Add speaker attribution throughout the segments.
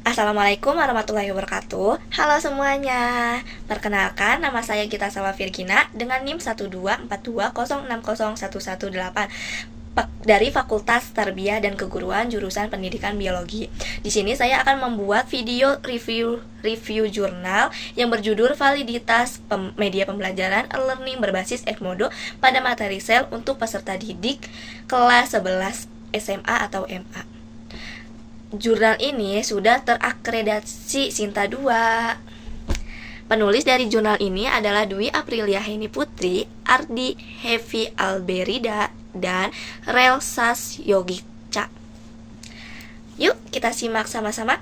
Speaker 1: Assalamualaikum warahmatullahi wabarakatuh. Halo semuanya. Perkenalkan, nama saya Gita Salwa Virgina dengan NIM 12420601118 dari Fakultas Tarbiyah dan Keguruan jurusan Pendidikan Biologi. Di sini saya akan membuat video review jurnal yang berjudul Validitas Media Pembelajaran E-Learning berbasis Edmodo pada materi sel untuk peserta didik kelas 11 SMA atau MA. Jurnal ini sudah terakreditasi Sinta 2. Penulis dari jurnal ini adalah Dwi Aprilia Heni Putri, Ardi Hevi Alberida, dan Relsas Yogica. Yuk kita simak sama-sama.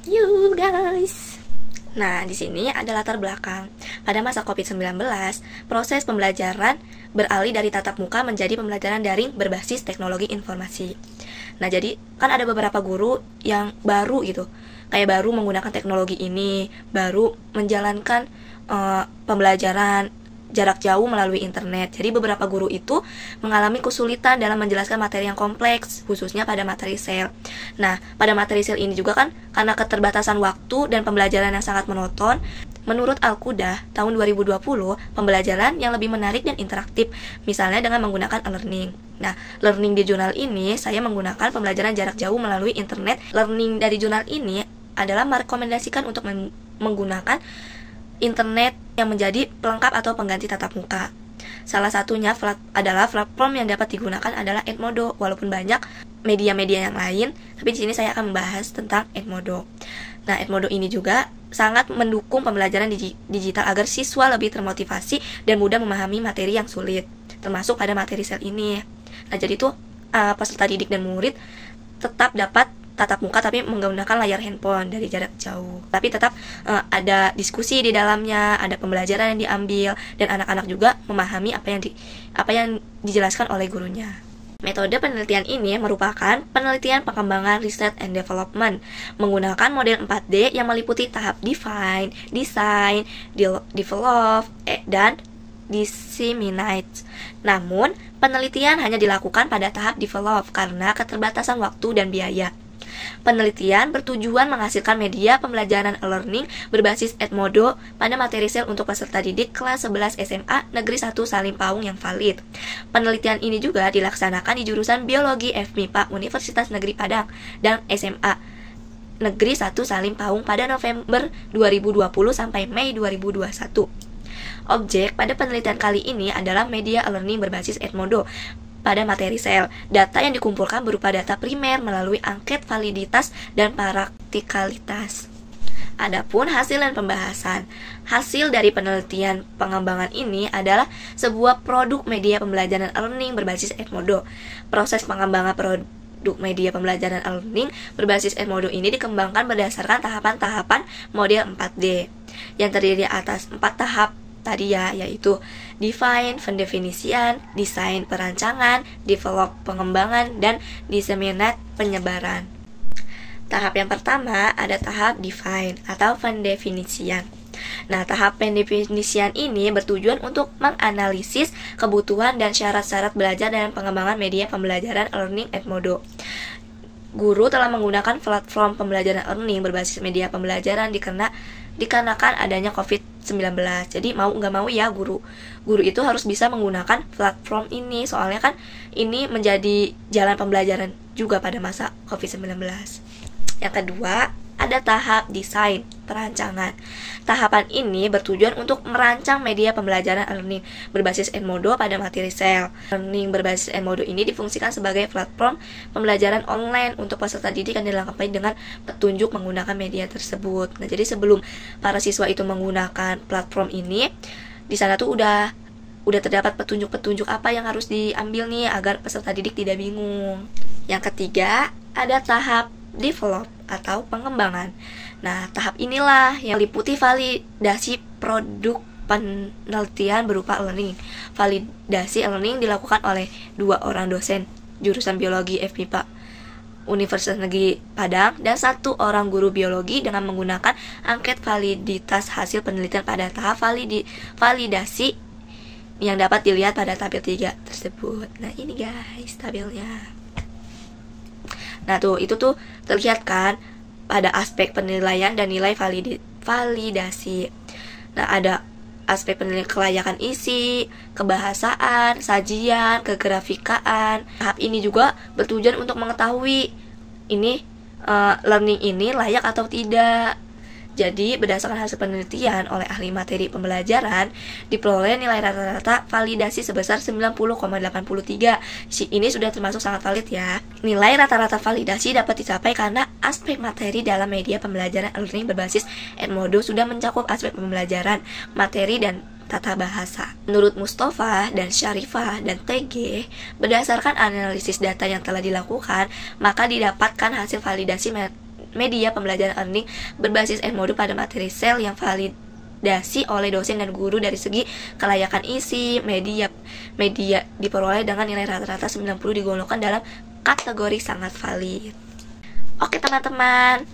Speaker 1: Yuk guys. Nah, di sini ada latar belakang. Pada masa COVID-19, proses pembelajaran beralih dari tatap muka menjadi pembelajaran daring berbasis teknologi informasi. Nah, jadi kan ada beberapa guru yang baru gitu, kayak baru menggunakan teknologi ini, baru menjalankan pembelajaran jarak jauh melalui internet. Jadi beberapa guru itu mengalami kesulitan dalam menjelaskan materi yang kompleks, khususnya pada materi sel. Nah, pada materi sel ini juga kan karena keterbatasan waktu dan pembelajaran yang sangat monoton, menurut Al-Qudah tahun 2020, pembelajaran yang lebih menarik dan interaktif, misalnya dengan menggunakan e-learning. Nah, learning di jurnal ini saya menggunakan pembelajaran jarak jauh melalui internet. Learning dari jurnal ini adalah merekomendasikan untuk menggunakan internet yang menjadi pelengkap atau pengganti tatap muka. Salah satunya adalah platform yang dapat digunakan adalah Edmodo. Walaupun banyak media-media yang lain, tapi di sini saya akan membahas tentang Edmodo. Nah, Edmodo ini juga sangat mendukung pembelajaran digital agar siswa lebih termotivasi dan mudah memahami materi yang sulit, termasuk pada materi sel ini. Nah, jadi tuh peserta didik dan murid tetap dapat tatap muka tapi menggunakan layar handphone dari jarak jauh. Tapi tetap ada diskusi di dalamnya, ada pembelajaran yang diambil, dan anak-anak juga memahami apa yang dijelaskan oleh gurunya. Metode penelitian ini merupakan penelitian pengembangan research and development menggunakan model 4D yang meliputi tahap define, design, develop, dan disseminate. Namun, penelitian hanya dilakukan pada tahap develop karena keterbatasan waktu dan biaya. Penelitian bertujuan menghasilkan media pembelajaran e-learning berbasis Edmodo pada materi sel untuk peserta didik kelas 11 SMA Negeri 1 Salim Paung yang valid. Penelitian ini juga dilaksanakan di jurusan Biologi FMIPA Universitas Negeri Padang dan SMA Negeri 1 Salim Paung pada November 2020 sampai Mei 2021. Objek pada penelitian kali ini adalah media e-learning berbasis Edmodo pada materi sel. Data yang dikumpulkan berupa data primer melalui angket validitas dan praktikalitas. Adapun hasil dan pembahasan. Hasil dari penelitian pengembangan ini adalah sebuah produk media pembelajaran e-learning berbasis Edmodo. Proses pengembangan produk media pembelajaran e-learning berbasis Edmodo ini dikembangkan berdasarkan tahapan-tahapan model 4D yang terdiri atas 4 tahap tadi ya, yaitu define pendefinisian, desain perancangan, develop pengembangan, dan disseminate penyebaran. Tahap yang pertama ada tahap define atau pendefinisian. Nah, tahap pendefinisian ini bertujuan untuk menganalisis kebutuhan dan syarat-syarat belajar dan pengembangan media pembelajaran e-learning Edmodo. Guru telah menggunakan platform pembelajaran e-learning berbasis media pembelajaran dikarenakan adanya COVID-19. Jadi mau nggak mau ya guru itu harus bisa menggunakan platform ini, soalnya kan ini menjadi jalan pembelajaran juga pada masa COVID-19. Yang kedua, ada tahap desain perancangan. Tahapan ini bertujuan untuk merancang media pembelajaran e-learning berbasis Edmodo pada materi sel. Learning berbasis Edmodo ini difungsikan sebagai platform pembelajaran online untuk peserta didik yang dilengkapi dengan petunjuk menggunakan media tersebut. Nah, jadi sebelum para siswa itu menggunakan platform ini, di sana tuh udah terdapat petunjuk-petunjuk apa yang harus diambil nih agar peserta didik tidak bingung. Yang ketiga, ada tahap develop atau pengembangan. Nah, tahap inilah yang meliputi validasi produk penelitian berupa e-learning. Validasi e-learning dilakukan oleh 2 orang dosen jurusan Biologi FMIPA Universitas Negeri Padang dan 1 orang guru biologi dengan menggunakan angket validitas hasil penelitian pada tahap validasi yang dapat dilihat pada tabel 3 tersebut. Nah, ini guys tabelnya. Nah tuh, itu tuh terlihat kan pada aspek penilaian dan nilai validasi. Nah ada aspek penilaian kelayakan isi, kebahasaan, sajian, kegrafikaan. Tahap ini juga bertujuan untuk mengetahui ini learning ini layak atau tidak. Jadi, berdasarkan hasil penelitian oleh ahli materi pembelajaran, diperoleh nilai rata-rata validasi sebesar 90,83. Ini sudah termasuk sangat valid ya. Nilai rata-rata validasi dapat dicapai karena aspek materi dalam media pembelajaran learning berbasis Edmodo sudah mencakup aspek pembelajaran, materi, dan tata bahasa. Menurut Mustafa dan Syarifah dan TG, berdasarkan analisis data yang telah dilakukan, maka didapatkan hasil validasi media pembelajaran learning berbasis Edmodo pada materi sel yang validasi oleh dosen dan guru dari segi kelayakan isi, media diperoleh dengan nilai rata-rata 90 digolongkan dalam kategori sangat valid. Oke teman-teman,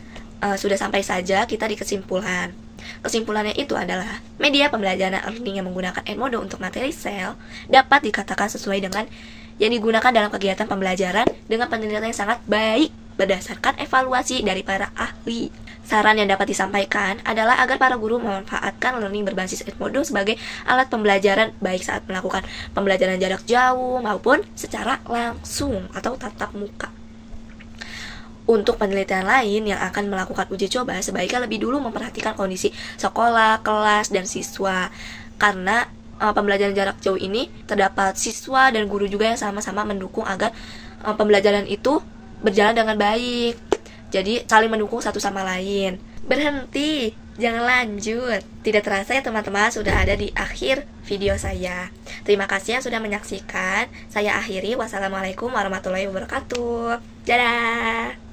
Speaker 1: sudah sampai saja kita di kesimpulan. Kesimpulannya itu adalah media pembelajaran learning yang menggunakan Edmodo untuk materi sel dapat dikatakan sesuai dengan yang digunakan dalam kegiatan pembelajaran dengan penilaian yang sangat baik berdasarkan evaluasi dari para ahli. Saran yang dapat disampaikan adalah agar para guru memanfaatkan learning berbasis Edmodo sebagai alat pembelajaran baik saat melakukan pembelajaran jarak jauh maupun secara langsung atau tatap muka. Untuk penelitian lain yang akan melakukan uji coba, sebaiknya lebih dulu memperhatikan kondisi sekolah, kelas, dan siswa. Karena pembelajaran jarak jauh ini terdapat siswa dan guru juga yang sama-sama mendukung agar pembelajaran itu berjalan dengan baik. Jadi saling mendukung satu sama lain. Berhenti, jangan lanjut. Tidak terasa ya teman-teman, sudah ada di akhir video saya. Terima kasih yang sudah menyaksikan. Saya akhiri. Wassalamualaikum warahmatullahi wabarakatuh. Dadah.